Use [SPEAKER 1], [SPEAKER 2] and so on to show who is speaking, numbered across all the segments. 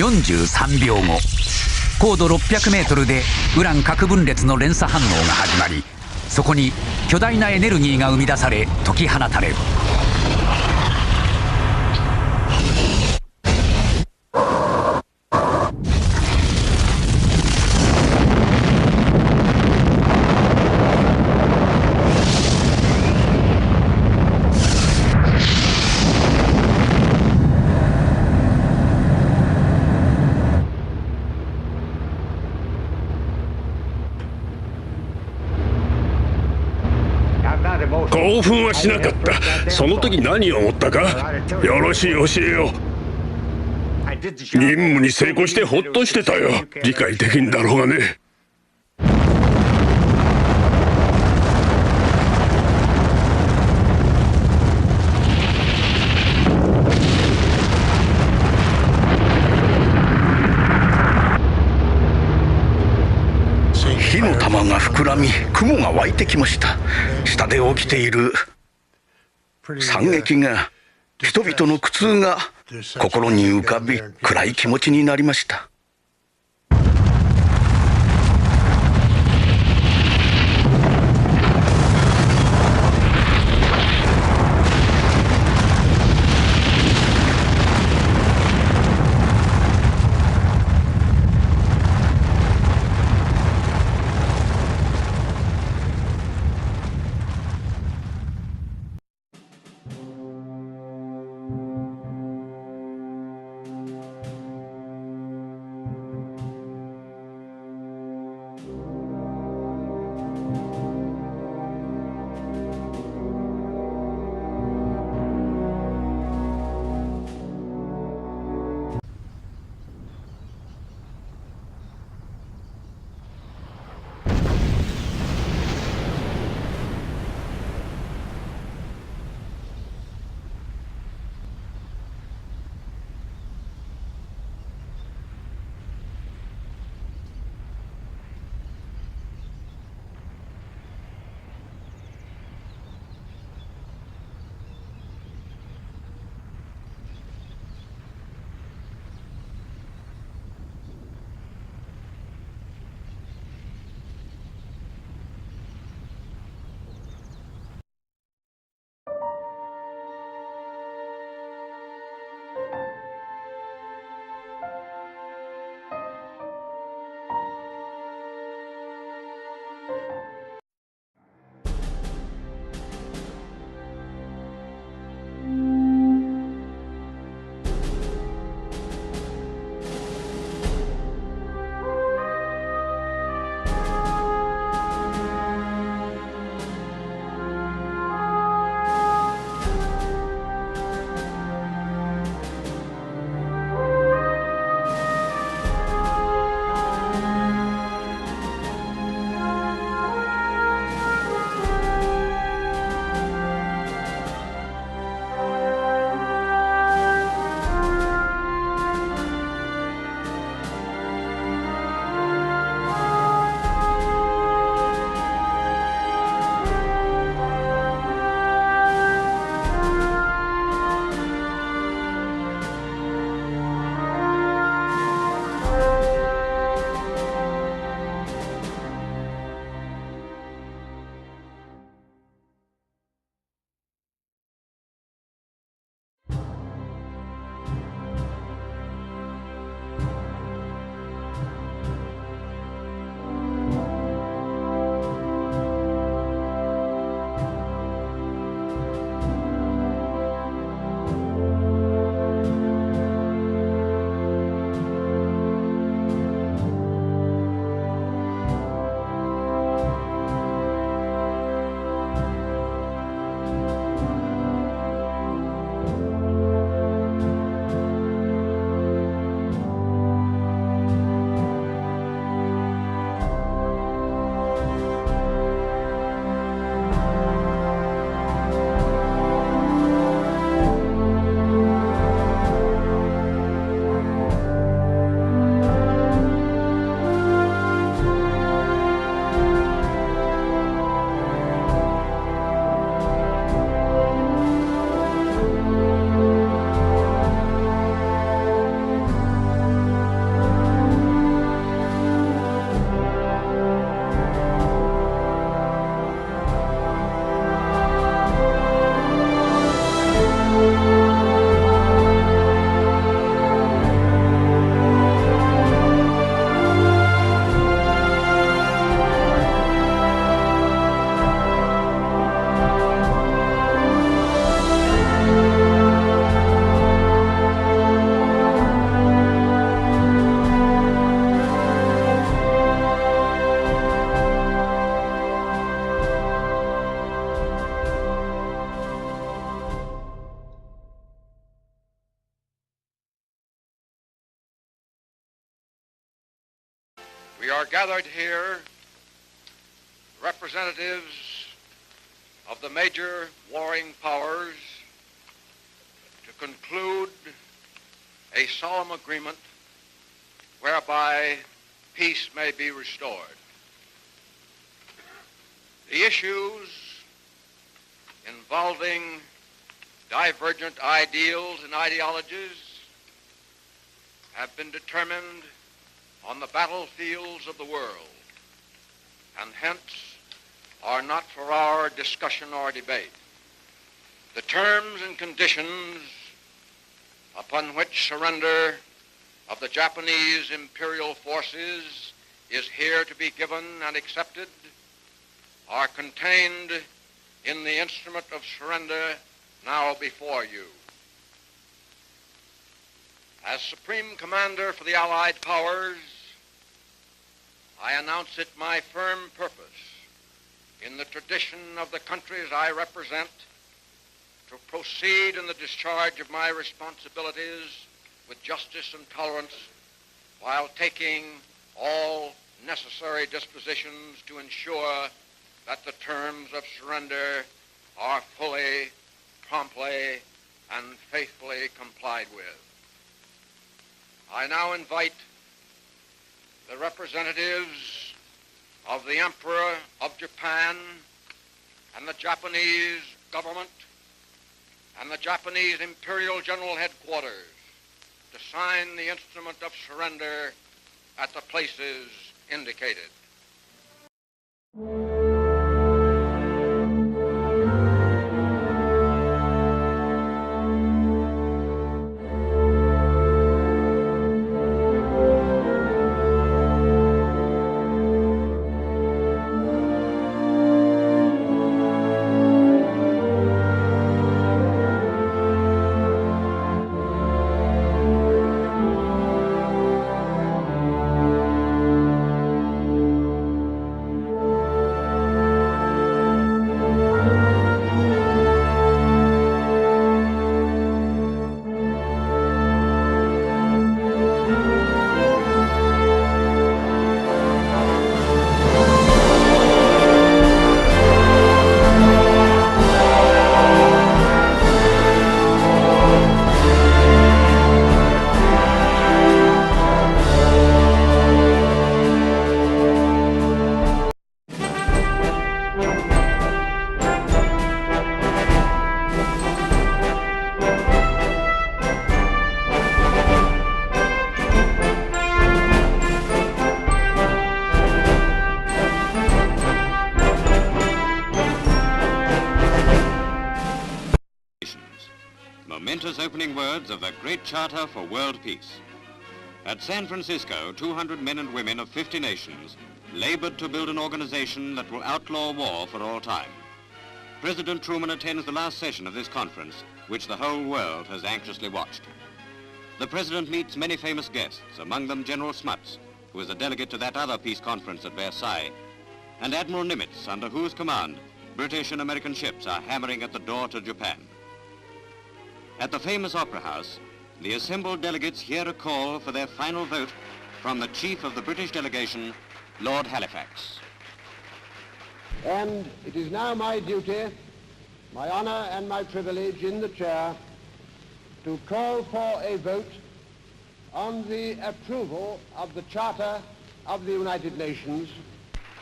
[SPEAKER 1] 43秒後、高度600メートルでウラン核分裂の連鎖反応が始まり、そこに巨大なエネルギーが生み出され解き放たれる。
[SPEAKER 2] 興奮はしなかった。その時何を思ったか。よろしい、教えよう。任務に成功してほっとしてたよ。理解できんだろうがね。
[SPEAKER 3] 火の玉が膨らみ、雲が湧いてきました。下で起きている惨劇が、人々の苦痛が心に浮かび、暗い気持ちになりました。
[SPEAKER 4] We are gathered here, representatives of the major warring powers, to conclude a solemn agreement whereby peace may be restored. The issues involving divergent ideals and ideologies have been determined on the battlefields of the world, and hence are not for our discussion or debate. The terms and conditions upon which surrender of the Japanese imperial forces is here to be given and accepted are contained in the instrument of surrender now before you. As Supreme Commander for the Allied Powers, I announce it my firm purpose, in the tradition of the countries I represent, to proceed in the discharge of my responsibilities with justice and tolerance, while taking all necessary dispositions to ensure that the terms of surrender are fully, promptly, and faithfully complied with. I now invite the representatives of the Emperor of Japan and the Japanese government and the Japanese Imperial General Headquarters to sign the instrument of surrender at the places indicated.
[SPEAKER 5] Momentous opening words of the Great Charter for World Peace. At San Francisco, 200 men and women of 50 nations labored to build an organization that will outlaw war for all time. President Truman attends the last session of this conference, which the whole world has anxiously watched. The President meets many famous guests, among them General Smuts, who is a delegate to that other peace conference at Versailles, and Admiral Nimitz, under whose command British and American ships are hammering at the door to Japan. At the famous Opera House, the assembled delegates hear a call for their final vote from the chief of the British delegation, Lord Halifax.
[SPEAKER 6] And it is now my duty, my honor and my privilege in the chair to call for a vote on the approval of the Charter of the United Nations.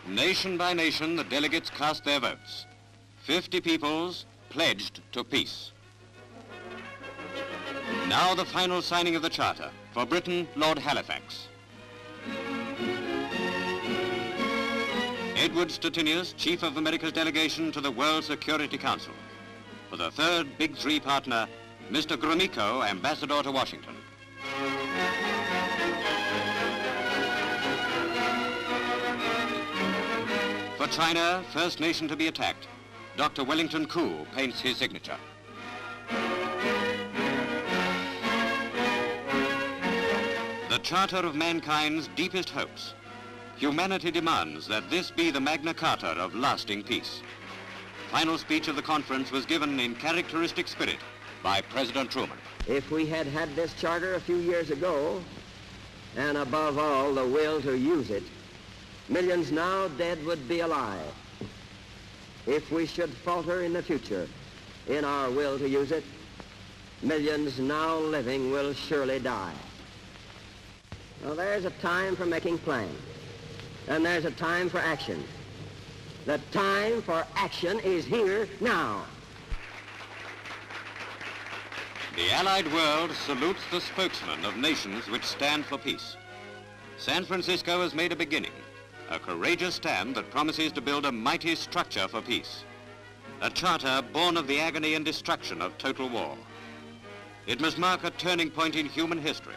[SPEAKER 5] Nation by nation, the delegates cast their votes. 50 peoples pledged to peace. Now the final signing of the Charter. For Britain, Lord Halifax. Edward Stettinius, Chief of America's delegation to the World Security Council. For the third Big Three partner, Mr. Gromyko, Ambassador to Washington. For China, first nation to be attacked, Dr. Wellington Koo paints his signature. The Charter of mankind's deepest hopes. Humanity demands that this be the Magna Carta of lasting peace. Final speech of the conference was given in characteristic spirit by President Truman.
[SPEAKER 7] If we had had this charter a few years ago, and above all the will to use it, millions now dead would be alive. If we should falter in the future in our will to use it, millions now living will surely die. Well, there's a time for making plans, and there's a time for action. The time for action is here now.
[SPEAKER 5] The Allied world salutes the spokesmen of nations which stand for peace. San Francisco has made a beginning, a courageous stand that promises to build a mighty structure for peace. A charter born of the agony and destruction of total war. It must mark a turning point in human history,